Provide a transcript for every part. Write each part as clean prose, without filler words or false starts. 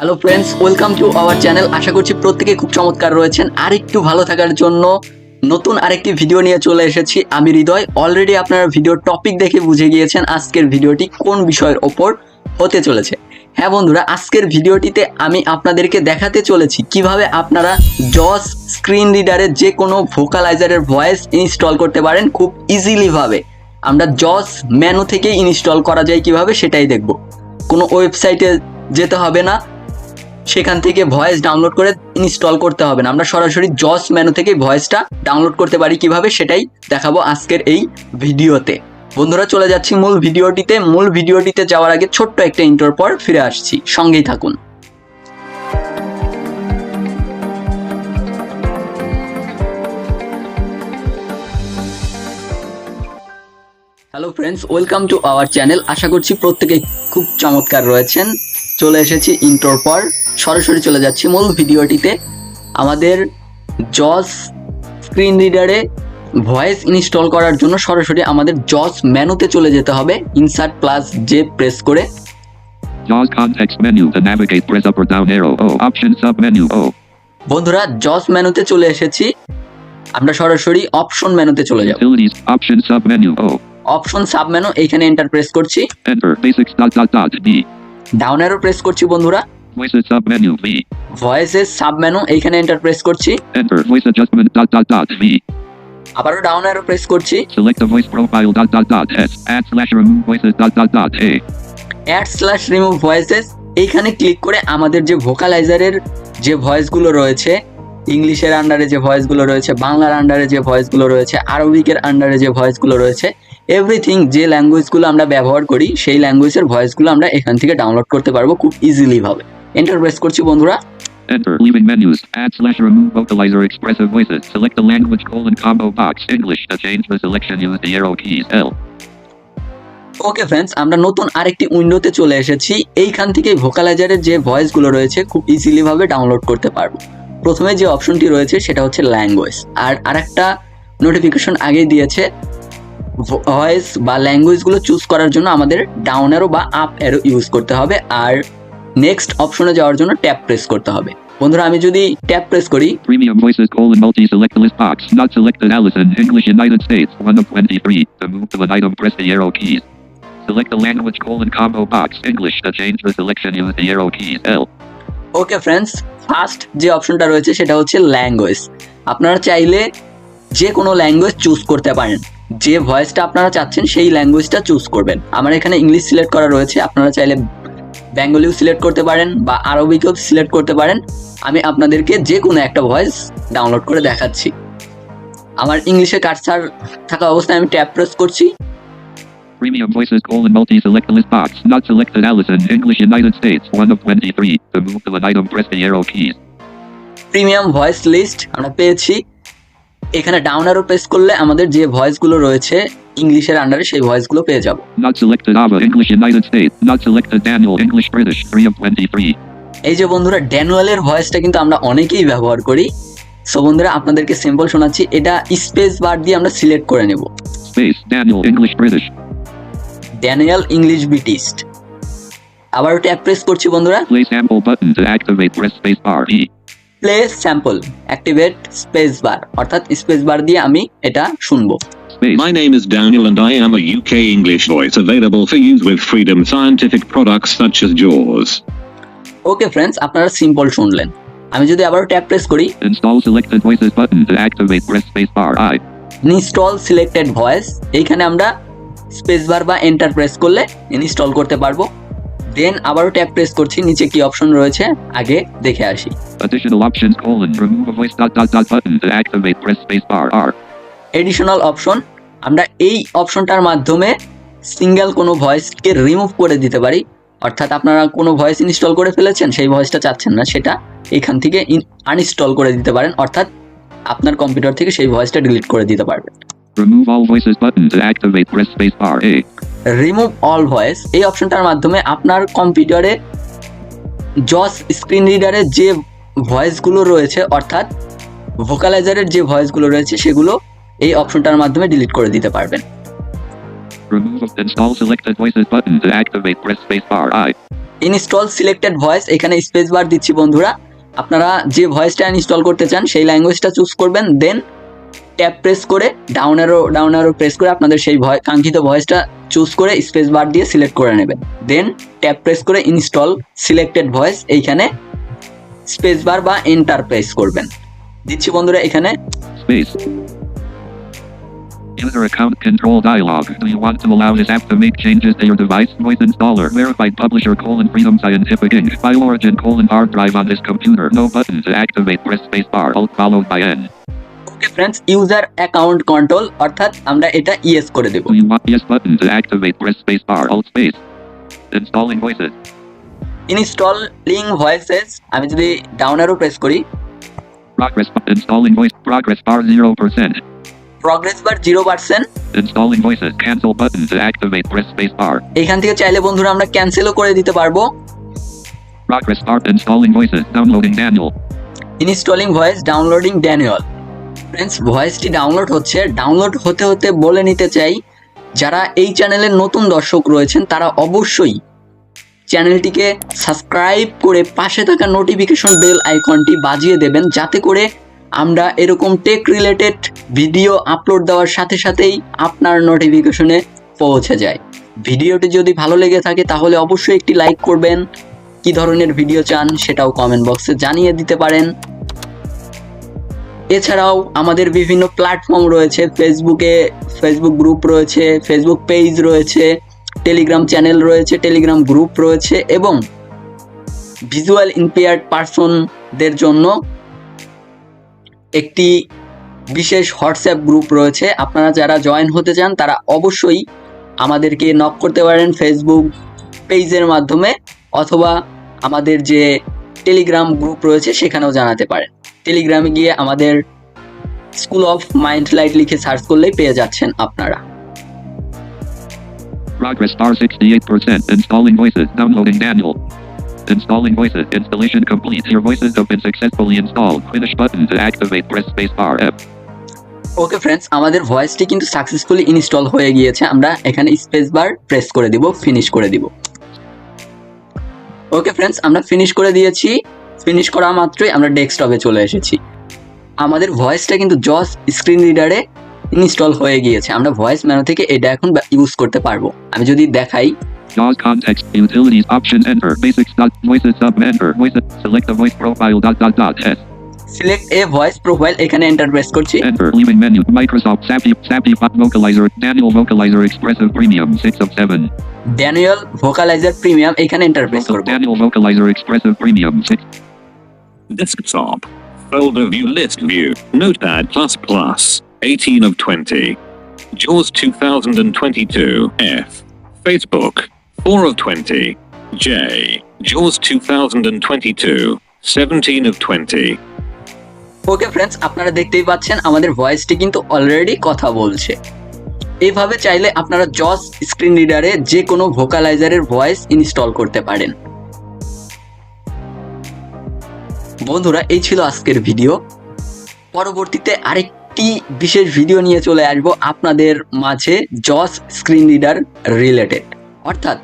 Hello friends, welcome to our channel. আশা করছি প্রত্যেকে খুব চমৎকার রয়েছেন। আর একটু ভালো থাকার জন্য নতুন আরেকটি ভিডিও নিয়ে চলে এসেছি আমি হৃদয়। অলরেডি আপনারা ভিডিওর টপিক দেখে বুঝে গিয়েছেন আজকের ভিডিওটি কোন বিষয়ের ওপর হতে চলেছে। হ্যাঁ বন্ধুরা, আজকের ভিডিওটিতে আমি আপনাদেরকে দেখাতে চলেছি কিভাবে আপনারা জস স্ক্রিন রিডারে যে কোনো ভোকালাইজারের ভয়েস ইনস্টল করতে পারেন খুব ইজিলি ভাবে। আমরা জস মেনু থেকেই ইনস্টল করা যায় কিভাবে সেটাই দেখব। কোনো ওয়েবসাইটে যেতে হবে না, সেখান থেকে ভয়েস ডাউনলোড করে ইনস্টল করতে হবে না, আমরা সরাসরি জস মেনু থেকে ভয়েসটা ডাউনলোড করতে পারি কিভাবে সেটাই দেখাবো আজকের এই ভিডিওতে। বন্ধুরা, চলে যাচ্ছি মূল ভিডিওটিতে যাওয়ার আগে ছোট্ট একটা ইন্ট্রোর পর ফিরে আসছি, সঙ্গেই থাকুন। Hello friends, welcome to our channel. আশা করছি প্রত্যেকে খুব চমৎকার রয়েছেন। চলে এসেছি ইন্ট্রোর পর, সরাসরি চলে যাচ্ছি মূল ভিডিওটিতে। আমাদের জস স্ক্রিন রিডারে ভয়েস ইনস্টল করার জন্য সরাসরি আমাদের জস মেনুতে চলে যেতে হবে। ইনসার্ট প্লাস জে প্রেস করে JAWS context menu to navigate, press up or down arrow O option sub menu O। বন্ধুরা, জস মেনুতে চলে এসেছি, আমরা সরাসরি অপশন মেনুতে চলে যাব। Utilities option sub menu O। Option sub menu, এইখানে এন্টার প্রেস করছি। Enter basics D। Down arrow press করছি বন্ধুরা। Voices sub menu V। ভয়েসের সাব মেনু, এইখানে এন্টার প্রেস করছি। Enter voice adjustment V। আবারও ডাউন অ্যারো প্রেস করছি। Select the voice profile S add/remove voices A। add/remove voices, এইখানে click করে আমাদের যে ভোকালাইজারের যে ভয়েসগুলো রয়েছে, ইংলিশের আন্ডারে যে ভয়েসগুলো রয়েছে, বাংলার আন্ডারে যে ভয়েসগুলো রয়েছে, আরবিকের আন্ডারে যে ভয়েসগুলো রয়েছে, এভরিথিং যে ল্যাঙ্গুয়েজগুলো আমরা ব্যবহার করি সেই ল্যাঙ্গুয়েজের ভয়েসগুলো আমরা এখান থেকে ডাউনলোড করতে পারবো খুব ইজিলি ভাবে। এন্টার প্রেস করছি বন্ধুরা। Enter leaving menus add/remove vocalizer expressive voices. Select the language combo box English. To change the selection use the arrow keys L। Okay friends, আমরা নতুন আরেকটি উইন্ডোতে চলে এসেছি। এইখান থেকে ভোকালাইজারের যে ভয়েসগুলো রয়েছে খুব ইজিলি ভাবে ডাউনলোড করতে পারবো। প্রথমে যে অপশনটি রয়েছে সেটা হচ্ছে ল্যাঙ্গুয়েজ, আর আরেকটা নোটিফিকেশন আগেই দিয়েছে, ভয়েস বা ল্যাঙ্গুয়েজগুলো চুজ করার জন্য আমাদের ডাউন অ্যারো বা আপ অ্যারো ইউজ করতে হবে, আর নেক্সট অপশনে যাওয়ার জন্য ট্যাপ প্রেস করতে হবে। বন্ধুরা, আমি যদি ট্যাপ প্রেস করি, Premium voices multi select list box not selected Allison English United States 1 of 23. To move to an item press the arrow keys. Select the language combo box English. To change the selection use the arrow keys L। Okay friends, first যে অপশনটা রয়েছে সেটা হচ্ছে language. আপনারা চাইলে যে কোনো language choose করতে পারেন, যে ভয়েসটা আপনারা চাচ্ছেন সেই ল্যাঙ্গুয়েজটা চুজ করবেন। আমার এখানে ইংলিশ সিলেক্ট করা রয়েছে, আপনারা চাইলে বেঙ্গলিও সিলেক্ট করতে পারেন বা আরবিকেও সিলেক্ট করতে পারেন। আমি আপনাদেরকে যে কোনো একটা ভয়েস ডাউনলোড করে দেখাচ্ছি। আমার ইংলিশে কার্সার থাকা অবস্থায় আমি ট্যাপ প্রেস করছি। Premium voices multi select list box not selected Allison English United States 1 of 23. To move to an item press the arrow keys। Premium voice list আমরা পেয়েছি। এখানে ডাউন অ্যারো প্রেস করলে আমাদের যে ভয়েসগুলো রয়েছে ইংলিশের আন্ডারে সেই ভয়েসগুলো পেয়ে যাব। Not selected Ava English United States not selected Daniel English British 3 of 23। এই যে বন্ধুরা, ড্যানুয়েলের ভয়েসটা কিন্তু আমরা অনেকেই ব্যবহার করি। সো বন্ধুরা, আপনাদেরকে সিম্পল শোনাচ্ছি, এটা স্পেস বার দিয়ে আমরা সিলেক্ট করে নেব। Space Daniel English British। Daniel English British. আবার ট্যাপ প্রেস করছি বন্ধুরা। Play sample button to activate press space bar E। Play sample activate space bar, অর্থাৎ স্পেস বার দিয়ে আমি এটা শুনবো। My name is Daniel and I am a UK English voice available for use with Freedom Scientific products such as JAWS। Okay friends, আপনারা simple শুনলেন। আমি যদি আবার ট্যাপ প্রেস করি, Install selected voices button to activate press space bar I। Install selected voice, এইখানে আমরা space bar বা enter press করলে ইনস্টল করতে পারবো। দেন আবারও ট্যাপ প্রেস করছি, নিচে কি অপশন রয়েছে আগে দেখে আসি। Additional options remove a voice button to activate press space bar R। Additional option, আমরা এই অপশনটার মাধ্যমে সিঙ্গেল কোনো ভয়েসকে রিমুভ করে দিতে পারি। অর্থাৎ আপনারা কোনো ভয়েস ইনস্টল করে ফেলেছেন, সেই ভয়েসটা চাচ্ছেন না, সেটা এখান থেকে আনইনস্টল করে দিতে পারেন, অর্থাৎ আপনার কম্পিউটার থেকে সেই ভয়েসটা ডিলিট করে দিতে পারবেন। Remove all voices button to activate press space bar A। Remove all voice, এই অপশনটার মাধ্যমে আপনার কম্পিউটারে জস স্ক্রিন রিডারে যে ভয়েসগুলো রয়েছে, অর্থাৎ ভোকালাইজারের যে ভয়েসগুলো রয়েছে সেগুলো এই অপশনটার মাধ্যমে ডিলিট করে দিতে পারবেন। Remove install selected voices button to activate press space bar I। Install selected voice, এখানে স্পেস বার দিচ্ছি বন্ধুরা। আপনারা যে ভয়েসটা ইনস্টল করতে চান সেই ল্যাঙ্গুয়েজটা চুজ করবেন, দেন ট্যাপ প্রেস করে ডাউন অ্যারো প্রেস করে আপনাদের সেই কাঙ্ক্ষিত ভয়েসটা চুজ করে স্পেস বার দিয়ে সিলেক্ট করে নেবেন। দেন ট্যাপ প্রেস করে ইনস্টল সিলেক্টেড ভয়েস, এইখানে স্পেস বার বা এন্টার প্রেস করবেন। দিচ্ছি বন্ধুরা এখানে Space. User account control dialog. Do you want to allow this app to make changes to your device? Voice installer. Verified publisher : Freedom Scientific Inc. File origin : hard drive on this computer. No button to activate. Press space bar. Alt followed by N. Okay friends, user account control, অর্থাৎ আমরা এটা yes করে দেব। Do you want yes button to activate? Press space bar. Alt space. Installing voices. Installing voices, আমি যদি down arrow press করি, Progress installing voice. Progress bar 0%. Progress bar 0%। Installing voices. Cancel button to activate. Press space bar. এখান থেকে চাইলে বন্ধুরা আমরা ক্যান্সেলও করে দিতে পারবো। Progress bar. Installing voices. Downloading Daniel. Installing voice, downloading Daniel. Friends, ভয়েসটি ডাউনলোড হচ্ছে। ডাউনলোড হতে হতে বলে নিতে চাই, যারা এই চ্যানেলের নতুন দর্শক রয়েছেন তারা অবশ্যই চ্যানেলটিকে সাবস্ক্রাইব করে পাশে থাকা নোটিফিকেশন বেল আইকনটি বাজিয়ে দেবেন, যাতে করে আমরা এরকম টেক রিলেটেড ভিডিও আপলোড দেওয়ার সাথে সাথেই আপনার নোটিফিকেশনে পৌঁছে যায়। ভিডিওটি যদি ভালো লেগে থাকে তাহলে অবশ্যই একটি লাইক করবেন। কী ধরনের ভিডিও চান সেটাও কমেন্ট বক্সে জানিয়ে দিতে পারেন। এছাড়াও আমাদের বিভিন্ন প্ল্যাটফর্ম রয়েছে, ফেসবুক গ্রুপ রয়েছে, ফেসবুক পেজ রয়েছে, টেলিগ্রাম চ্যানেল রয়েছে, টেলিগ্রাম গ্রুপ রয়েছে এবং ভিজুয়াল ইম্পেয়ার্ড পারসনদের জন্য একটি বিশেষ হোয়াটসঅ্যাপ গ্রুপ রয়েছে। আপনারা যারা জয়েন হতে চান তারা অবশ্যই আমাদেরকে নক করতে পারেন ফেসবুক পেজের মাধ্যমে, অথবা আমাদের যে টেলিগ্রাম গ্রুপ রয়েছে সেখানেও জানাতে পারেন। টেলিগ্রামে গিয়ে আমাদের স্কুল অফ মাইন্ড লাইট লিখে সার্চ করলেই পেয়ে যাচ্ছেন আপনারা। Progress bar 68%. Installing voices. Downloading Daniel. Installing voices. Installation complete. Your voices have been successfully installed. Finish button to activate. Press space bar. F. Okay friends, আমাদের ভয়েসটি কিন্তু successfully install হয়ে গিয়েছে। আমরা এখানে স্পেস বার প্রেস করে দিব, finish করে দিব। ওকে ফ্রেন্ডস, আমরা ফিনিশ করে দিয়েছি। ফিনিশ করা মাত্রই আমরা ডেস্কটপে চলে এসেছি। আমাদের ভয়েসটা কিন্তু জস স্ক্রিন রিডারে ইনস্টল হয়ে গিয়েছে। আমরা ভয়েস মেনু থেকে এটা এখন ইউজ করতে পারবো। আমি যদি দেখাই, JAWS context. Utilities option enter. Basics. Voices sub enter. Voices. Select the voice profile. S. Select A voice profile, এখানে এন্টার প্রেস করছি। Enter. Leaving menu. Microsoft Sappy Vocalizer. Daniel Vocalizer Expressive Premium 6 of 7. Daniel ভোকালাইজার premium, এখানে enter press করব। Daniel Vocalizer Expressive Premium 6. Desktop. Folder view list view. Notepad++. 18 of 20. JAWS 2022. F. Facebook. 4 of 20. J. JAWS 2022. 17 of 20. Okay friends, আপনারা দেখতেই পাচ্ছেন আমাদের ভয়েসটি কিন্তু already কথা বলছে। এইভাবে চাইলে আপনারা জস স্ক্রিন রিডারে যে কোনো ভোকালাইজারের ভয়েস ইনস্টল করতে পারেন। বন্ধুরা, এই ছিল আজকের ভিডিও। পরবর্তীতে আরেকটি বিশেষ ভিডিও নিয়ে চলে আসবো আপনাদের মাঝে জস স্ক্রিন রিডার রিলেটেড, অর্থাৎ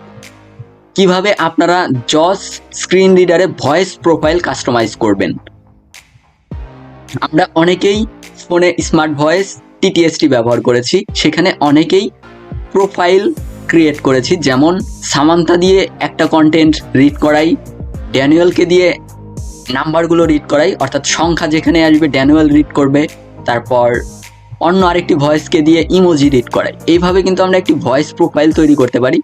কিভাবে আপনারা জস স্ক্রিন রিডারে ভয়েস প্রোফাইল কাস্টমাইজ করবেন। আমরা অনেকেই ফোনে স্মার্ট ভয়েস টিটিএসটি ব্যবহার করেছি, সেখানে অনেকেই প্রোফাইল ক্রিয়েট করেছি, যেমন সামান্তা দিয়ে একটা কন্টেন্ট রিড করাই, ড্যানিয়েলকে দিয়ে নাম্বারগুলো রিড করাই, অর্থাৎ সংখ্যা যেখানে আসবে ড্যানিয়েল রিড করবে, তারপর অন্য আরেকটি ভয়েসকে দিয়ে ইমোজি রিড করাই। এইভাবে কিন্তু আমরা একটি ভয়েস প্রোফাইল তৈরি করতে পারি,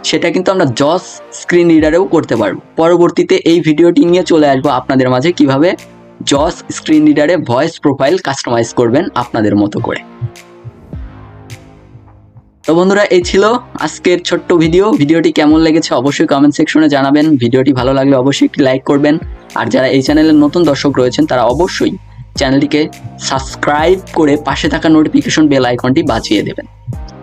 সেটা কিন্তু আমরা জস স্ক্রিন রিডারেও করতে পারবো। পরবর্তীতে এই ভিডিওটি নিয়ে চলে আসবো আপনাদের মাঝে কিভাবে জস স্ক্রিন রিডারে ভয়েস প্রোফাইল কাস্টমাইজ করবেন আপনাদের মতো করে। তো বন্ধুরা, এই ছিল আজকের ছোট্ট ভিডিওটি কেমন লেগেছে অবশ্যই কমেন্ট সেকশনে জানাবেন। ভিডিওটি ভালো লাগলে অবশ্যই একটি লাইক করবেন, আর যারা এই চ্যানেলের নতুন দর্শক রয়েছেন তারা অবশ্যই চ্যানেলটিকে সাবস্ক্রাইব করে পাশে থাকা নোটিফিকেশন বেল আইকনটি বাজিয়ে দেবেন,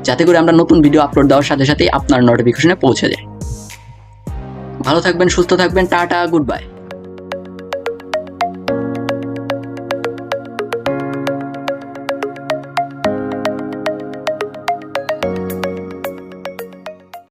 যাতে করে আমরা নতুন ভিডিও আপলোড দেওয়ার সাথে সাথেই আপনার নোটিফিকেশনে পৌঁছে যায়। ভালো থাকবেন, সুস্থ থাকবেন, টাটা, গুড বাই।